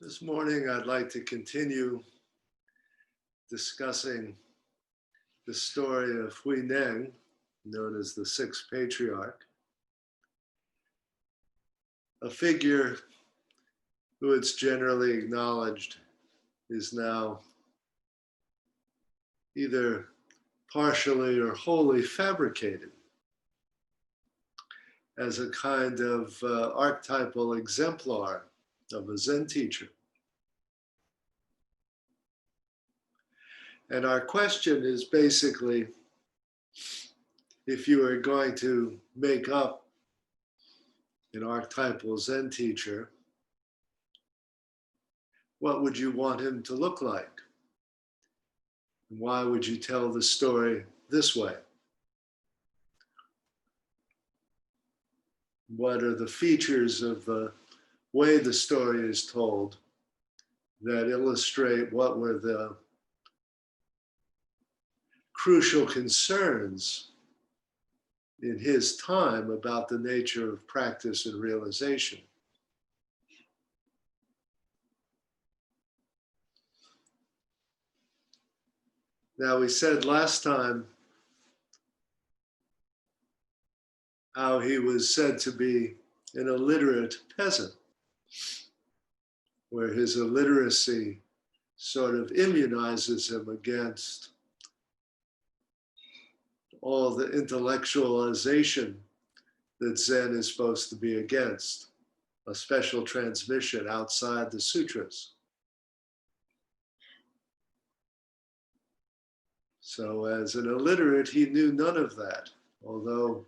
This morning, I'd like to continue discussing the story of Hui Neng, known as the Sixth Patriarch, a figure who it's generally acknowledged is now either partially or wholly fabricated as a kind of archetypal exemplar of a Zen teacher. And our question is basically, if you are going to make up an archetypal Zen teacher, what would you want him to look like? And why would you tell the story this way? What are the features of the way the story is told that illustrate what were the crucial concerns in his time about the nature of practice and realization? Now, we said last time how he was said to be an illiterate peasant, where his illiteracy sort of immunizes him against all the intellectualization that Zen is supposed to be against, a special transmission outside the sutras. So as an illiterate, he knew none of that, although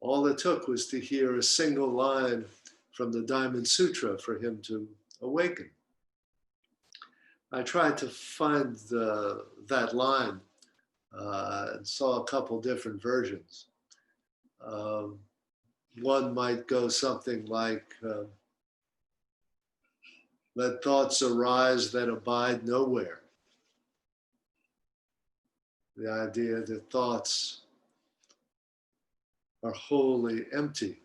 all it took was to hear a single line from the Diamond Sutra for him to awaken. I tried to find that line and saw a couple different versions. One might go something like, let thoughts arise that abide nowhere. The idea that thoughts are wholly empty.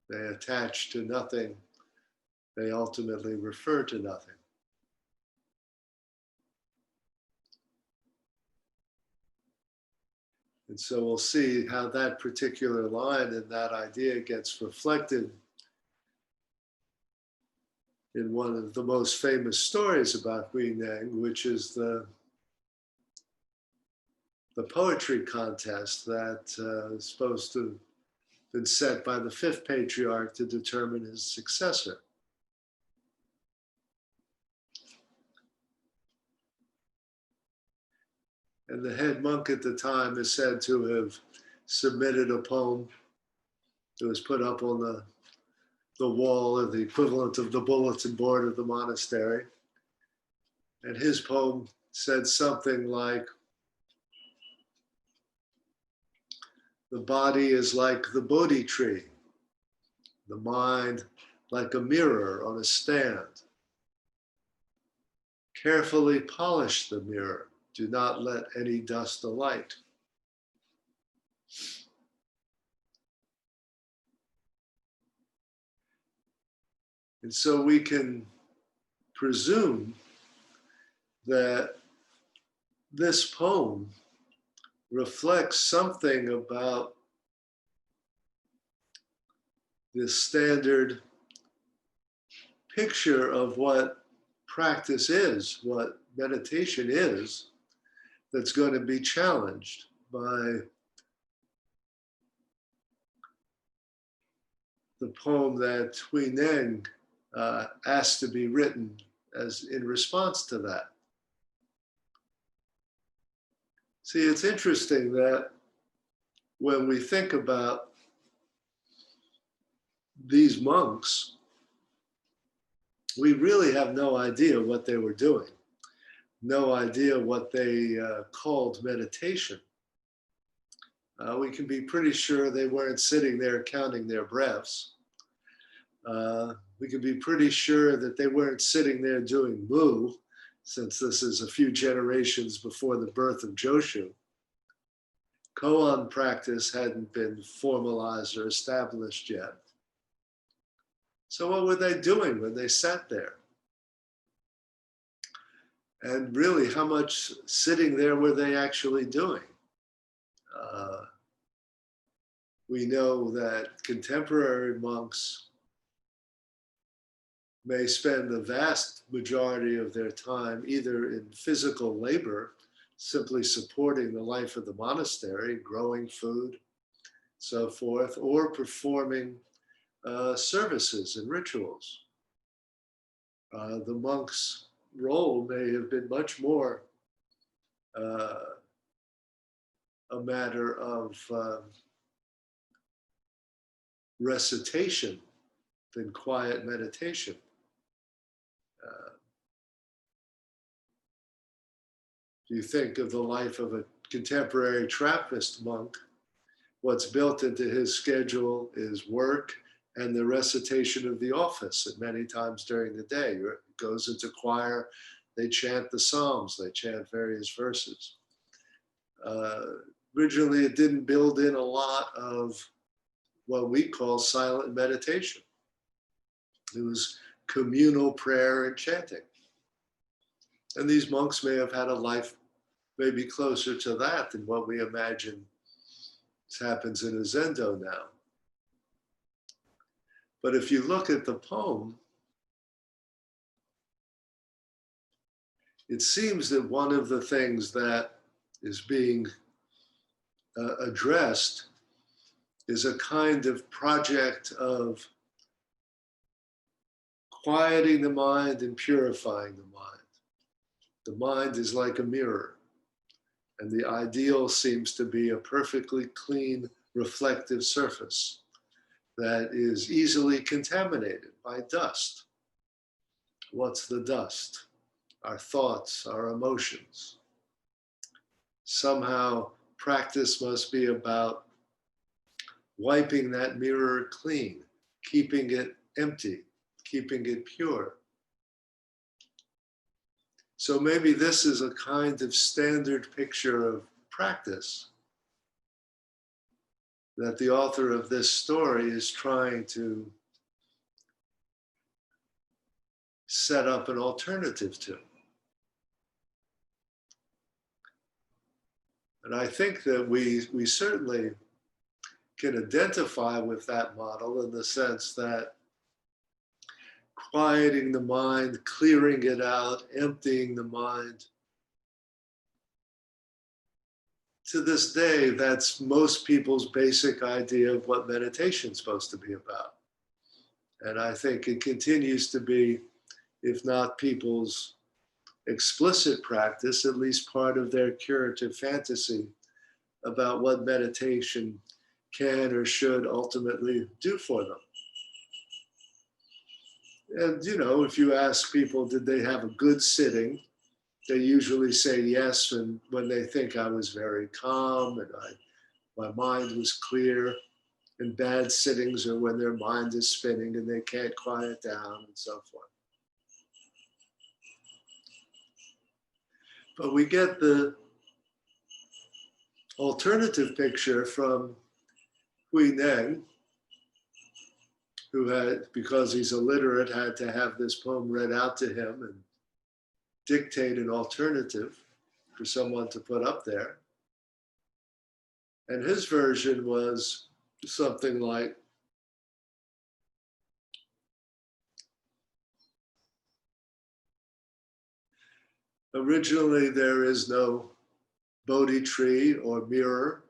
They attach to nothing. They ultimately refer to nothing. And so we'll see how that particular line and that idea gets reflected in one of the most famous stories about Hui Neng, which is the poetry contest that is supposed to have been set by the Fifth Patriarch to determine his successor. And the head monk at the time is said to have submitted a poem that was put up on the wall, or the equivalent of the bulletin board of the monastery. And his poem said something like, the body is like the Bodhi tree, the mind like a mirror on a stand. Carefully polish the mirror. Do not let any dust alight. And so we can presume that this poem reflects something about the standard picture of what practice is, what meditation is, that's going to be challenged by the poem that Hui Neng asked to be written as in response to that. See, it's interesting that when we think about these monks, we really have no idea what they were doing, no idea what they called meditation. We can be pretty sure they weren't sitting there counting their breaths. We can be pretty sure that they weren't sitting there doing mu, since this is a few generations before the birth of Joshu. Koan practice hadn't been formalized or established yet. So what were they doing when they sat there? And really, how much sitting there were they actually doing? Uh, we know that contemporary monks may spend the vast majority of their time either in physical labor, simply supporting the life of the monastery, growing food, so forth, or performing services and rituals. The monk's role may have been much more uh, a matter of recitation than quiet meditation. If you think of the life of a contemporary Trappist monk, what's built into his schedule is work and the recitation of the office at many times during the day. It goes into choir, they chant the Psalms, they chant various verses. Originally, it didn't build in a lot of what we call silent meditation. It was communal prayer and chanting. And these monks may have had a life maybe closer to that than what we imagine happens in a Zendo now. But if you look at the poem, it seems that one of the things that is being addressed is a kind of project of quieting the mind and purifying the mind. The mind is like a mirror, and the ideal seems to be a perfectly clean, reflective surface that is easily contaminated by dust. What's the dust? Our thoughts, our emotions. Somehow, practice must be about wiping that mirror clean, keeping it empty, keeping it pure. So maybe this is a kind of standard picture of practice that the author of this story is trying to set up an alternative to. And I think that we certainly can identify with that model in the sense that quieting the mind, clearing it out, emptying the mind. To this day, that's most people's basic idea of what meditation is supposed to be about. And I think it continues to be, if not people's explicit practice, at least part of their curative fantasy about what meditation can or should ultimately do for them. And, you know, if you ask people, did they have a good sitting? They usually say yes, and when they think I was very calm and my mind was clear. And bad sittings are when their mind is spinning and they can't quiet down and so forth. But we get the alternative picture from Hui Neng, who had, because he's illiterate, had to have this poem read out to him and dictate an alternative for someone to put up there. And his version was something like, originally there is no Bodhi tree or mirror.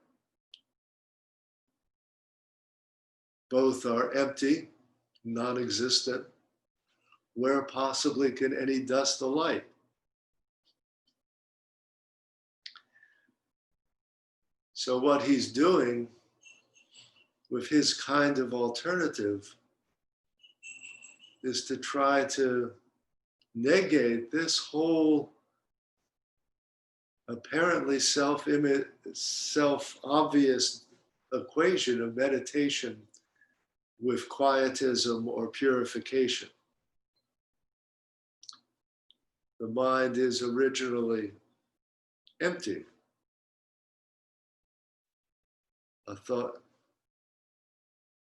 Both are empty, non-existent. Where possibly can any dust alight? So what he's doing with his kind of alternative is to try to negate this whole apparently self-obvious equation of meditation with quietism or purification. The mind is originally empty. A thought,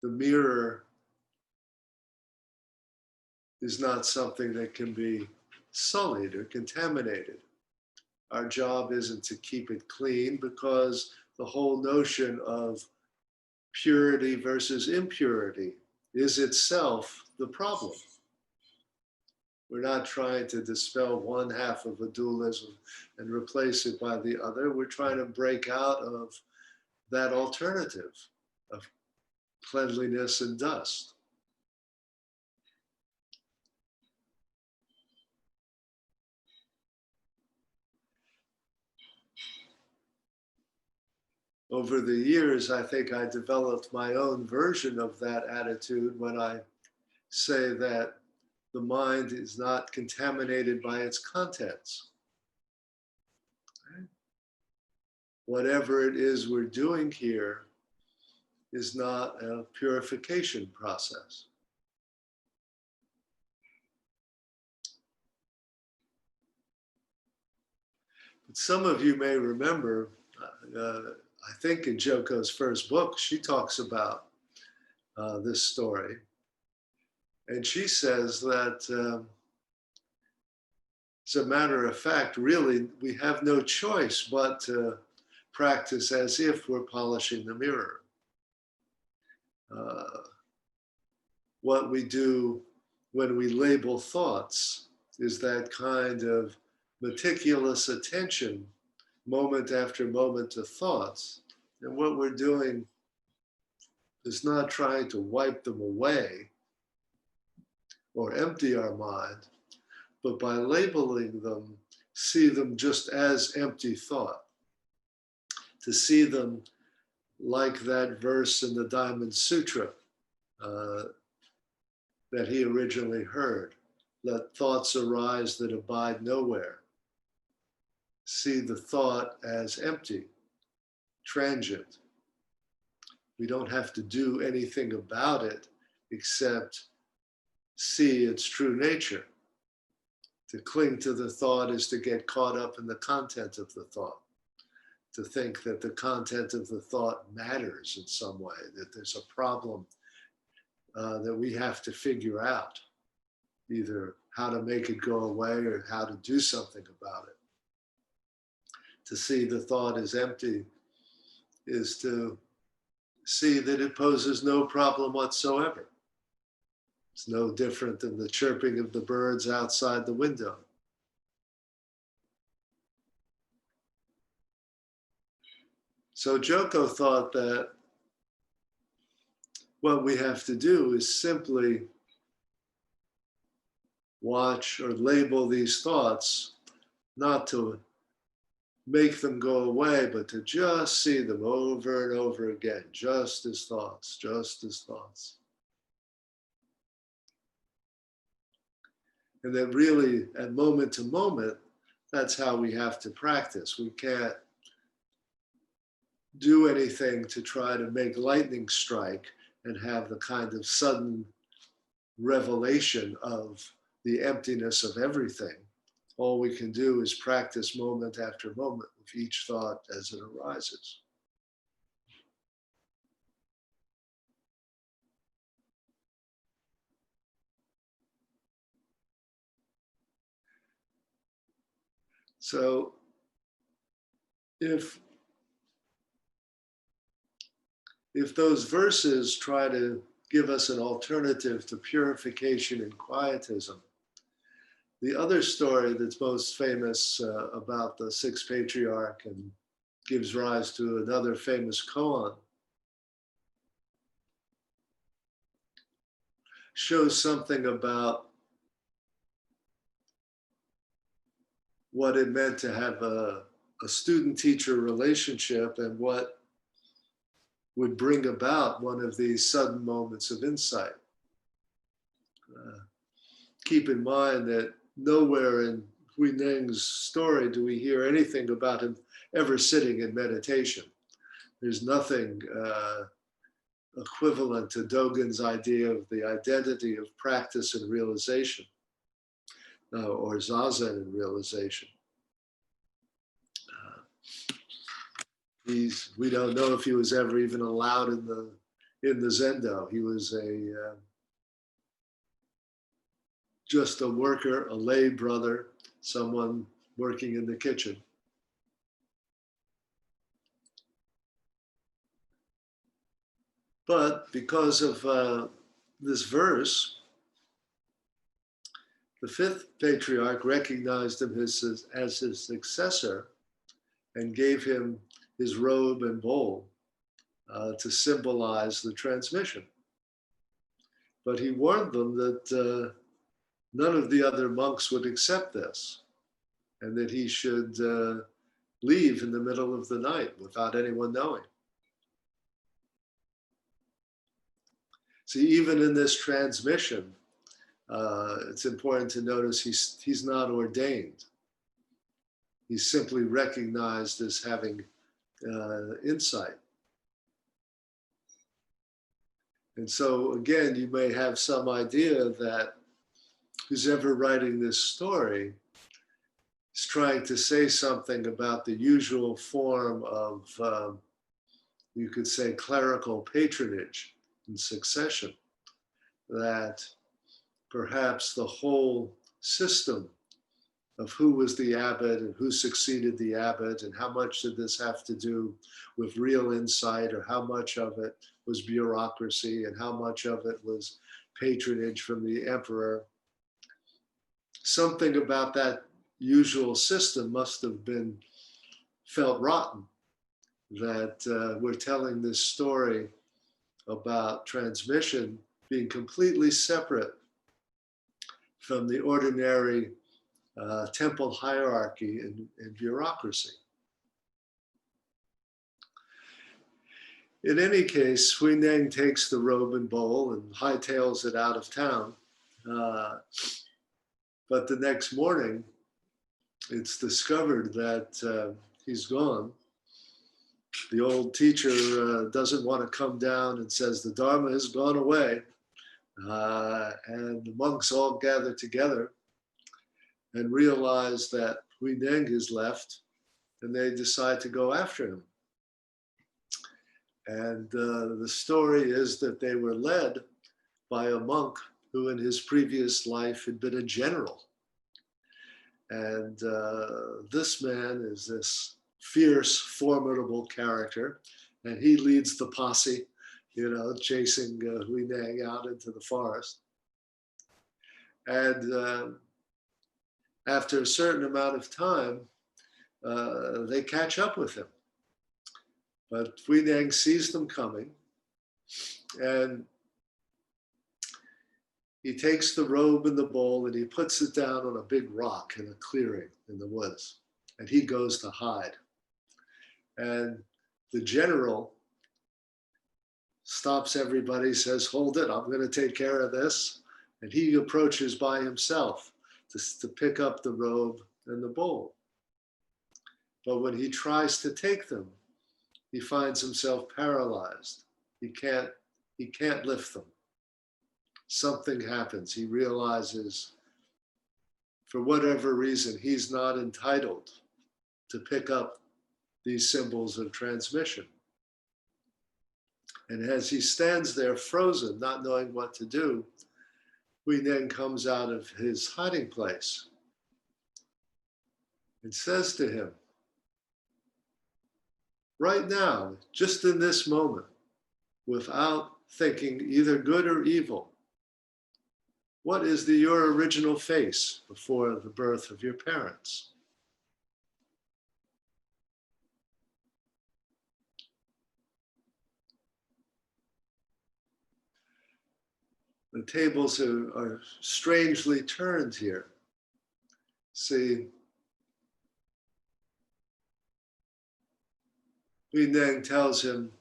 the mirror is not something that can be sullied or contaminated. Our job isn't to keep it clean, because the whole notion of purity versus impurity is itself the problem. We're not trying to dispel one half of a dualism and replace it by the other. We're trying to break out of that alternative of cleanliness and dust. Over the years, I think I developed my own version of that attitude when I say that the mind is not contaminated by its contents. Whatever it is we're doing here is not a purification process. But some of you may remember, I think in Joko's first book, she talks about this story. And she says that, as a matter of fact, really, we have no choice but to practice as if we're polishing the mirror. What we do when we label thoughts is that kind of meticulous attention, moment after moment, to thoughts. And what we're doing is not trying to wipe them away or empty our mind, but by labeling them, see them just as empty thought. To see them like that verse in the Diamond Sutra that he originally heard. Let thoughts arise that abide nowhere. See the thought as empty, transient. We don't have to do anything about it except see its true nature. To cling to the thought is to get caught up in the content of the thought. To think that the content of the thought matters in some way, that there's a problem that we have to figure out, either how to make it go away or how to do something about it. To see the thought as empty is to see that it poses no problem whatsoever. It's no different than the chirping of the birds outside the window. So Joko thought that what we have to do is simply watch or label these thoughts, not to make them go away, but to just see them over and over again, just as thoughts, just as thoughts. And that really, at moment to moment, that's how we have to practice. We can't do anything to try to make lightning strike and have the kind of sudden revelation of the emptiness of everything. All we can do is practice moment after moment with each thought as it arises. So if those verses try to give us an alternative to purification and quietism, the other story that's most famous about the Sixth Patriarch and gives rise to another famous koan shows something about what it meant to have a student-teacher relationship and what would bring about one of these sudden moments of insight. Keep in mind that nowhere in Hui Neng's story do we hear anything about him ever sitting in meditation. There's nothing equivalent to Dogen's idea of the identity of practice and realization, or Zazen and realization. We don't know if he was ever even allowed in the Zendo. He was just a worker, a lay brother, someone working in the kitchen. But because of this verse, the fifth patriarch recognized him as his successor and gave him his robe and bowl to symbolize the transmission. But he warned them that none of the other monks would accept this, and that he should leave in the middle of the night without anyone knowing. See, even in this transmission, it's important to notice he's not ordained. He's simply recognized as having insight. And so again, you may have some idea that who's ever writing this story is trying to say something about the usual form of, you could say, clerical patronage and succession, that perhaps the whole system of who was the abbot and who succeeded the abbot and how much did this have to do with real insight, or how much of it was bureaucracy and how much of it was patronage from the emperor. Something about that usual system must have been felt rotten, that we're telling this story about transmission being completely separate from the ordinary temple hierarchy and bureaucracy. In any case, Huineng takes the robe and bowl and hightails it out of town. But the next morning, it's discovered that he's gone. The old teacher doesn't want to come down and says the Dharma has gone away. And the monks all gather together and realize that Huineng is left, and they decide to go after him. And the story is that they were led by a monk who in his previous life had been a general. And this man is this fierce, formidable character, and he leads the posse, chasing Huineng out into the forest. And after a certain amount of time, they catch up with him. But Huineng sees them coming, and he takes the robe and the bowl and he puts it down on a big rock in a clearing in the woods, and he goes to hide. And the general stops everybody, says, "Hold it, I'm going to take care of this." And he approaches by himself to pick up the robe and the bowl. But when he tries to take them, he finds himself paralyzed. He can't lift them. Something happens. He realizes, for whatever reason, he's not entitled to pick up these symbols of transmission. And as he stands there frozen, not knowing what to do, Huineng comes out of his hiding place and says to him, right now, just in this moment, without thinking either good or evil, what is your original face before the birth of your parents? The tables are strangely turned here. See, Huineng tells him,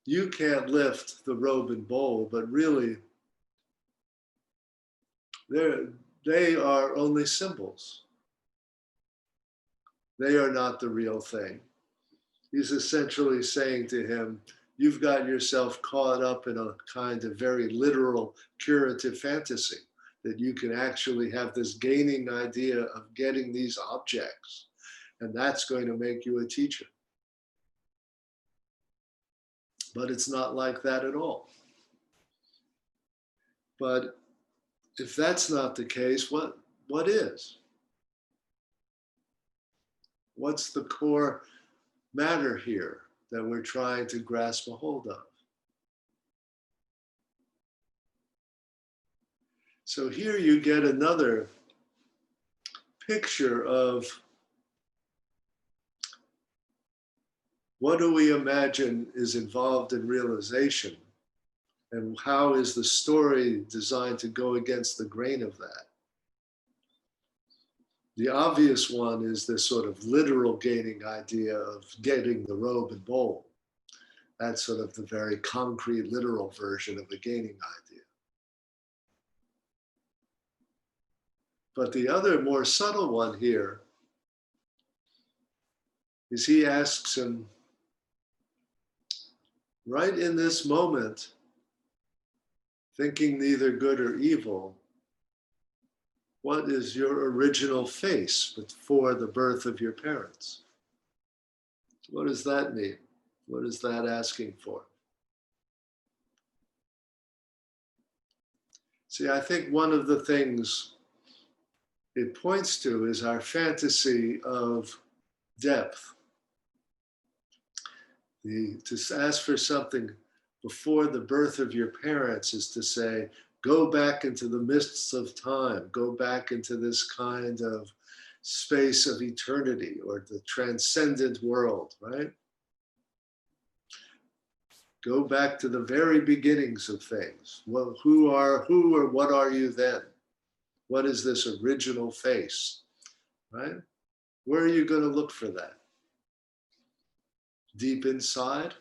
you can't lift the robe and bowl, but really, they are only symbols. They are not the real thing. He's essentially saying to him, you've got yourself caught up in a kind of very literal curative fantasy, that you can actually have this gaining idea of getting these objects, and that's going to make you a teacher. But it's not like that at all. But If that's not the case, what is? What's the core matter here that we're trying to grasp a hold of? So here you get another picture of what do we imagine is involved in realization, and how is the story designed to go against the grain of that? The obvious one is this sort of literal gaining idea of getting the robe and bowl. That's sort of the very concrete, literal version of the gaining idea. But the other more subtle one here is he asks him, right in this moment, thinking neither good or evil, what is your original face before the birth of your parents? What does that mean? What is that asking for? See, I think one of the things it points to is our fantasy of depth. To ask for something before the birth of your parents is to say, go back into the mists of time, go back into this kind of space of eternity or the transcendent world, right? Go back to the very beginnings of things. Well, who or what are you then? What is this original face, right? Where are you going to look for that? Deep inside?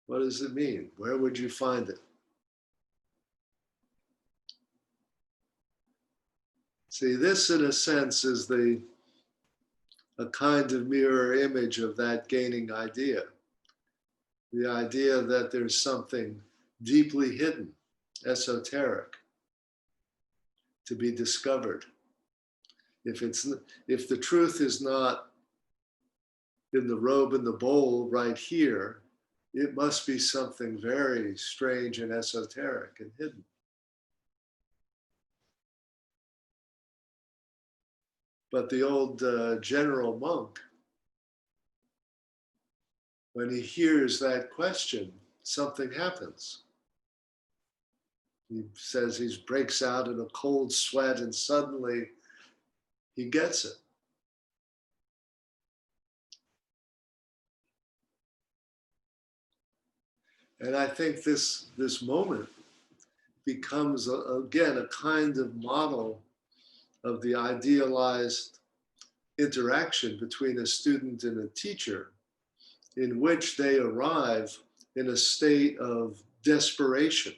What does it mean? Where would you find it? See, this in a sense is a kind of mirror image of that gaining idea. The idea that there's something deeply hidden, esoteric, to be discovered. If the truth is not in the robe and the bowl right here, it must be something very strange and esoteric and hidden. But the old general monk, when he hears that question, something happens. He says he breaks out in a cold sweat and suddenly he gets it. And I think this moment becomes, again, a kind of model of the idealized interaction between a student and a teacher, in which they arrive in a state of desperation,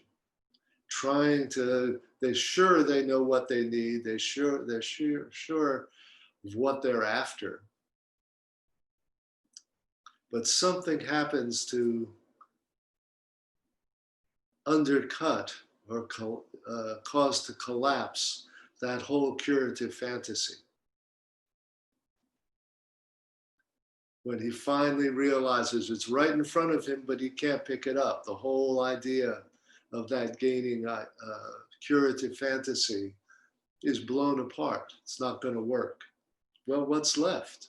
they're sure they know what they need, they're sure of what they're after. But something happens to undercut or cause to collapse that whole curative fantasy. When he finally realizes it's right in front of him, but he can't pick it up, the whole idea of that gaining curative fantasy is blown apart. It's not going to work. Well, what's left?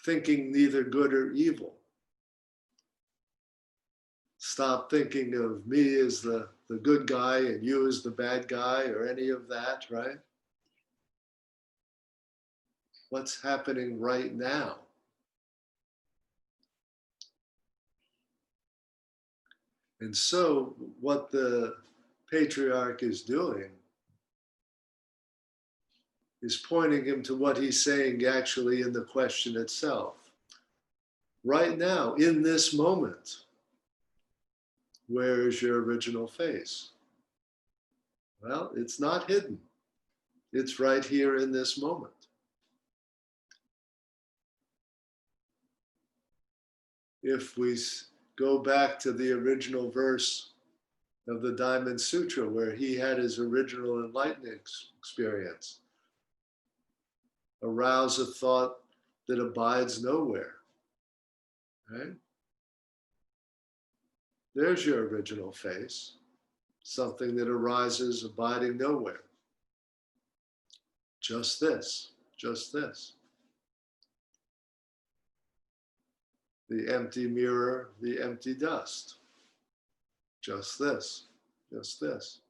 Thinking neither good or evil. Stop thinking of me as the good guy and you as the bad guy or any of that, right? What's happening right now? And so what the patriarch is doing is pointing him to what he's saying actually in the question itself. Right now, in this moment, where is your original face? Well, it's not hidden. It's right here in this moment. If we go back to the original verse of the Diamond Sutra, where he had his original enlightenment experience, arouse a thought that abides nowhere, right? There's your original face. something that arises abiding nowhere. Just this, just this. The empty mirror, the empty dust. Just this, just this.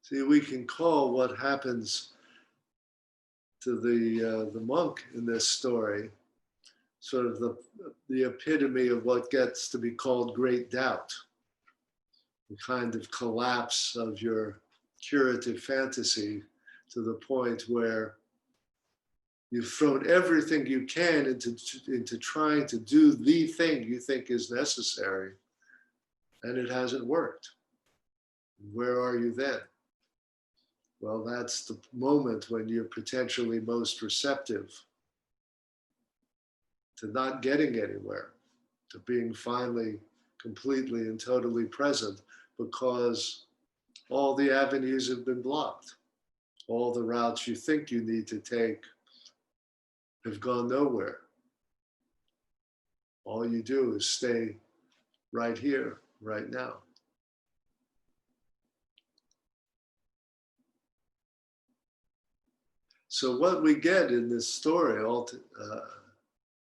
See, we can call what happens to the monk in this story sort of the epitome of what gets to be called great doubt, the kind of collapse of your curative fantasy to the point where you've thrown everything you can into trying to do the thing you think is necessary, and it hasn't worked. Where are you then? Well, that's the moment when you're potentially most receptive to not getting anywhere, to being finally completely and totally present, because all the avenues have been blocked. All the routes you think you need to take have gone nowhere. All you do is stay right here, right now. So what we get in this story,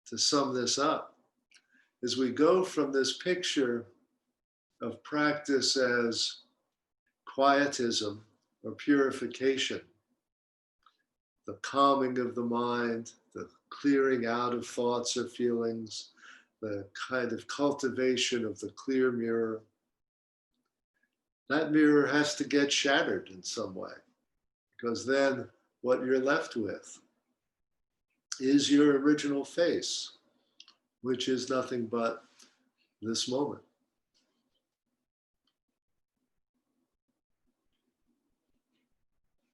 to sum this up, is we go from this picture of practice as quietism or purification, the calming of the mind, the clearing out of thoughts or feelings, the kind of cultivation of the clear mirror. That mirror has to get shattered in some way, because then what you're left with is your original face, which is nothing but this moment.